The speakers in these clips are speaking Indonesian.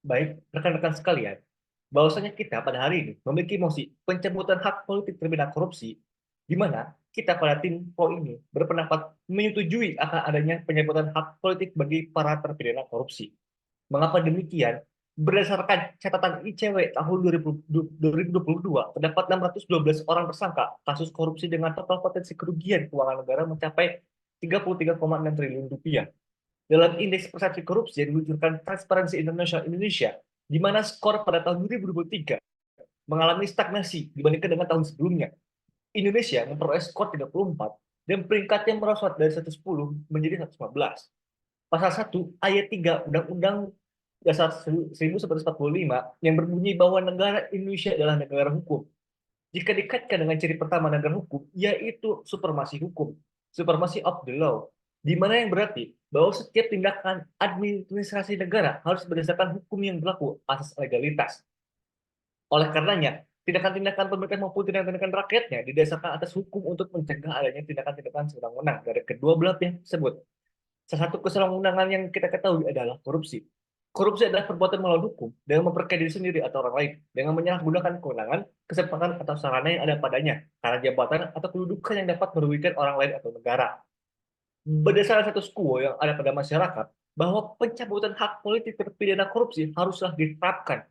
Baik, rekan-rekan sekalian, bahwasanya kita pada hari ini memiliki mosi pencabutan hak politik terpidana korupsi, di mana kita pada tim pro ini berpendapat menyetujui akan adanya pencabutan hak politik bagi para terpidana korupsi. Mengapa demikian? Berdasarkan catatan ICW tahun 2022, terdapat 612 orang tersangka kasus korupsi dengan total potensi kerugian keuangan negara mencapai 33,6 triliun rupiah. Dalam indeks persepsi korupsi yang diluncurkan Transparency International Indonesia, di mana skor pada tahun 2023 mengalami stagnasi dibandingkan dengan tahun sebelumnya. Indonesia memperoleh skor 34 dan peringkatnya merosot dari 110 menjadi 115. Pasal 1 ayat 3 Undang-Undang Dasar 1945 yang berbunyi bahwa negara Indonesia adalah negara hukum. Jika dikaitkan dengan ciri pertama negara hukum, yaitu supremasi hukum, supremacy of the law, di mana yang berarti bahwa setiap tindakan administrasi negara harus berdasarkan hukum yang berlaku asas legalitas. Oleh karenanya, tindakan-tindakan pemerintah maupun tindakan-tindakan rakyatnya didasarkan atas hukum untuk mencegah adanya tindakan-tindakan sewenang-wenang dari kedua belah pihak tersebut. Salah satu kesewenang-wenangan yang kita ketahui adalah korupsi. Korupsi adalah perbuatan melawan hukum dengan memperkaya diri sendiri atau orang lain dengan menyalahgunakan kewenangan, kesempatan atau sarana yang ada padanya karena jabatan atau kedudukan yang dapat merugikan orang lain atau negara. Berdasarkan status quo yang ada pada masyarakat, bahwa pencabutan hak politik terpidana korupsi haruslah diterapkan.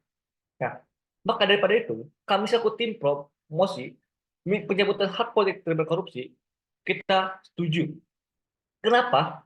Nah, maka daripada itu, kami selaku tim promosi pencabutan hak politik terpidana korupsi, kita setuju. Kenapa?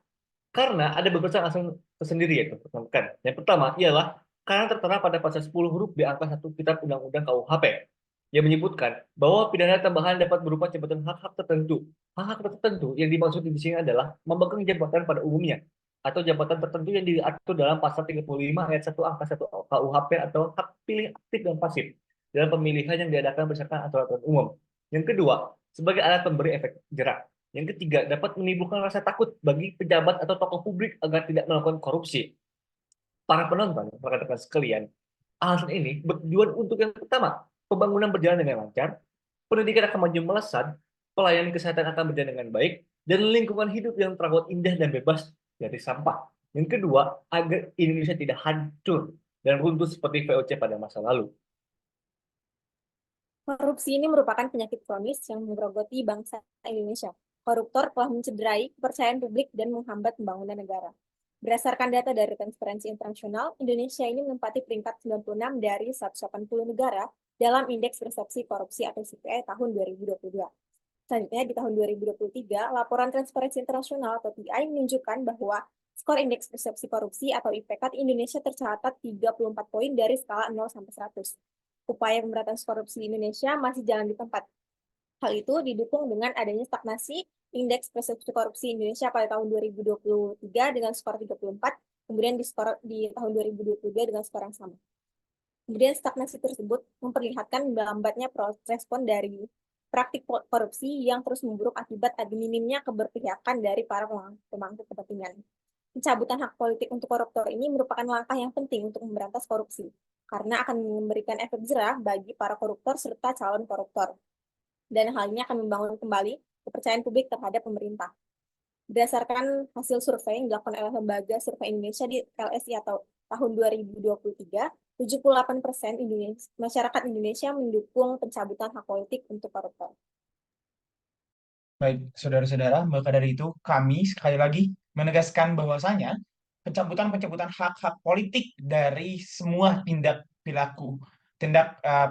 Karena ada beberapa alasan tersendiri ya, teman-teman. Yang pertama ialah karena tertera pada pasal 10 huruf di angka 1 Kitab Undang-Undang KUHP yang menyebutkan bahwa pidana tambahan dapat berupa jabatan hak-hak tertentu. Hak-hak tertentu yang dimaksud di sini adalah memegang jabatan pada umumnya atau jabatan tertentu yang diatur dalam pasal 35 ayat 1 angka 1 KUHP atau hak pilih aktif dan pasif dalam pemilihan yang diadakan berdasarkan aturan umum. Yang kedua, sebagai alat pemberi efek jerak. Yang ketiga, dapat menimbulkan rasa takut bagi pejabat atau tokoh publik agar tidak melakukan korupsi. Para penonton, rekan-rekan sekalian, alasan ini bertujuan untuk yang pertama, pembangunan berjalan dengan lancar, pendidikan akan maju melesat, pelayanan kesehatan akan berjalan dengan baik, dan lingkungan hidup yang terawat indah dan bebas dari sampah. Yang kedua, agar Indonesia tidak hancur dan runtuh seperti VOC pada masa lalu. Korupsi ini merupakan penyakit kronis yang menggerogoti bangsa Indonesia. Koruptor telah mencederai kepercayaan publik dan menghambat pembangunan negara. Berdasarkan data dari Transparency International, Indonesia ini menempati peringkat 96 dari 180 negara dalam Indeks Persepsi Korupsi atau CPI tahun 2022. Selanjutnya, di tahun 2023, laporan Transparency International atau TI menunjukkan bahwa skor Indeks Persepsi Korupsi atau IPK di Indonesia tercatat 34 poin dari skala 0 sampai 100. Upaya pemberantasan korupsi di Indonesia masih jalan di tempat. Hal itu didukung dengan adanya stagnasi Indeks Persepsi Korupsi Indonesia pada tahun 2023 dengan skor 34, kemudian di tahun 2022 dengan skor yang sama. Kemudian stagnasi tersebut memperlihatkan lambatnya proses respon dari praktik korupsi yang terus memburuk akibat minimnya keberpihakan dari para pemangku kepentingan. Pencabutan hak politik untuk koruptor ini merupakan langkah yang penting untuk memberantas korupsi, karena akan memberikan efek jerah bagi para koruptor serta calon koruptor. Dan hal ini akan membangun kembali kepercayaan publik terhadap pemerintah. Berdasarkan hasil survei yang dilakukan oleh Lembaga Survei Indonesia di LSI atau tahun 2023, 78% masyarakat Indonesia mendukung pencabutan hak politik untuk koruptor. Baik, saudara-saudara, maka dari itu kami sekali lagi menegaskan bahwasanya pencabutan-pencabutan hak-hak politik dari semua tindak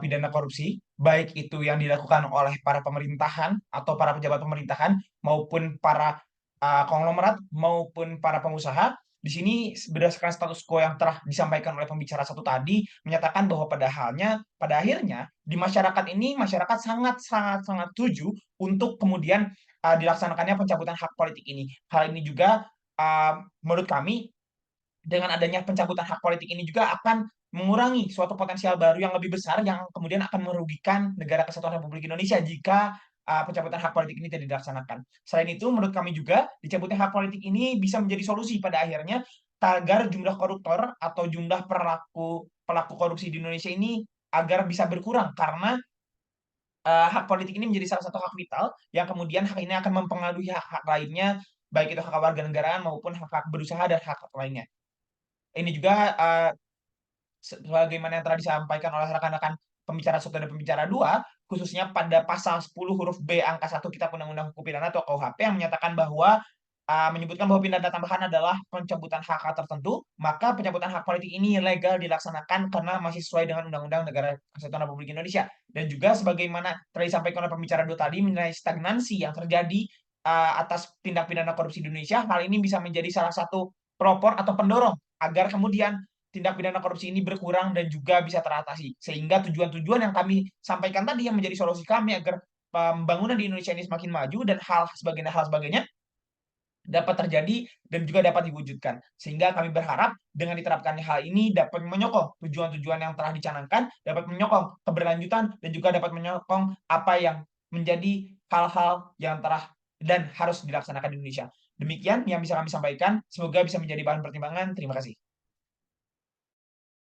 pidana korupsi, baik itu yang dilakukan oleh para pemerintahan atau para pejabat pemerintahan maupun para konglomerat maupun para pengusaha. Di sini berdasarkan status quo yang telah disampaikan oleh pembicara satu tadi menyatakan bahwa pada akhirnya di masyarakat ini masyarakat sangat sangat sangat setuju untuk kemudian dilaksanakannya pencabutan hak politik ini. Hal ini juga menurut kami dengan adanya pencabutan hak politik ini juga akan mengurangi suatu potensial baru yang lebih besar yang kemudian akan merugikan negara kesatuan Republik Indonesia jika pencabutan hak politik ini tidak dilaksanakan. Selain itu, menurut kami juga dicabutnya hak politik ini bisa menjadi solusi pada akhirnya agar jumlah koruptor atau jumlah pelaku korupsi di Indonesia ini agar bisa berkurang karena hak politik ini menjadi salah satu hak vital yang kemudian hak ini akan mempengaruhi hak-hak lainnya, baik itu hak warga negaraan maupun hak-hak berusaha dan hak-hak lainnya. Ini juga sebagaimana yang telah disampaikan oleh rekan-rekan pembicara 1 dan pembicara 2, khususnya pada pasal 10 huruf B angka 1 Kitab Undang-Undang Hukum Pidana atau KUHP yang menyatakan bahwa menyebutkan bahwa pidana tambahan adalah pencabutan hak tertentu, maka pencabutan hak politik ini legal dilaksanakan karena masih sesuai dengan Undang-Undang Negara Kesatuan Republik Indonesia. Dan juga sebagaimana telah disampaikan oleh pembicara 2 tadi mengenai stagnansi yang terjadi atas tindak pidana korupsi di Indonesia, hal ini bisa menjadi salah satu pelopor atau pendorong agar kemudian tindak pidana korupsi ini berkurang dan juga bisa teratasi. Sehingga tujuan-tujuan yang kami sampaikan tadi yang menjadi solusi kami agar pembangunan di Indonesia ini semakin maju dan hal sebagainya dapat terjadi dan juga dapat diwujudkan. Sehingga kami berharap dengan diterapkannya hal ini dapat menyokong tujuan-tujuan yang telah dicanangkan, dapat menyokong keberlanjutan, dan juga dapat menyokong apa yang menjadi hal-hal yang telah dan harus dilaksanakan di Indonesia. Demikian yang bisa kami sampaikan. Semoga bisa menjadi bahan pertimbangan. Terima kasih.